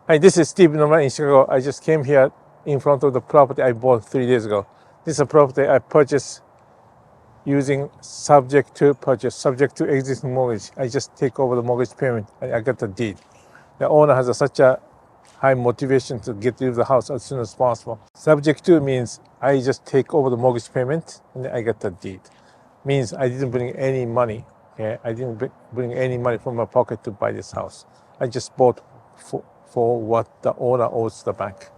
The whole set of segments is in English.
Hi, this is Steve Norman in Chicago. I just came here in front of the property I bought 3 days ago. This is a property I purchased using subject to purchase, subject to existing mortgage. I just take over the mortgage payment and I got the deed. The owner has such a high motivation to get rid of the house as soon as possible. Subject to means I just take over the mortgage payment and I get the deed. Means I didn't bring any money. Okay, I didn't bring any money from my pocket to buy this house. I just bought for what the owner owes the bank.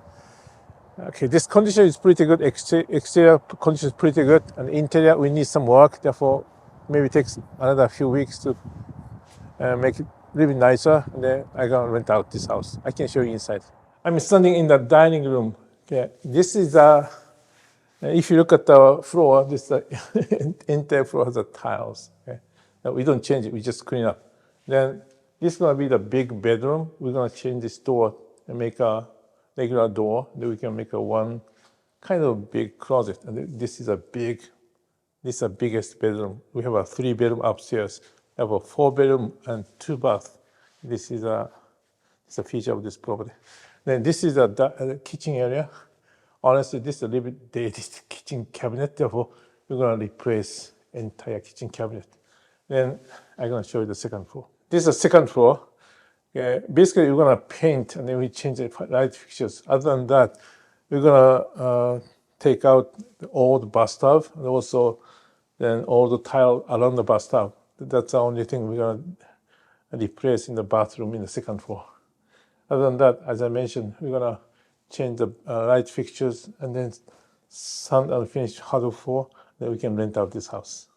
Okay, this condition is pretty good. Exterior condition is pretty good, and interior we need some work. Therefore, maybe it takes another few weeks to make it a little bit nicer. And then I'm gonna rent out this house. I can show you inside. I'm standing in the dining room. Okay, this is a. If you look at the floor, this entire floor has the tiles. Okay, now we don't change it. We just clean up. Then this is gonna be the big bedroom. We're gonna change this door and make a regular door. Then we can make a one kind of big closet. And this is the biggest bedroom. We have a 3-bedroom upstairs. We have a 4-bedroom and 2-bath. This is a feature of this property. Then this is a kitchen area. Honestly, this is a little bit dated kitchen cabinet. Therefore, we're gonna replace entire kitchen cabinet. Then I'm gonna show you the second floor. This is the second floor. Basically, we're gonna paint and then we change the light fixtures. Other than that, we're gonna take out the old bathtub and also then all the tile around the bathtub. That's the only thing we're gonna replace in the bathroom in the second floor. Other than that, as I mentioned, we're gonna change the light fixtures and then sun and finish hardwood floor. Then we can rent out this house.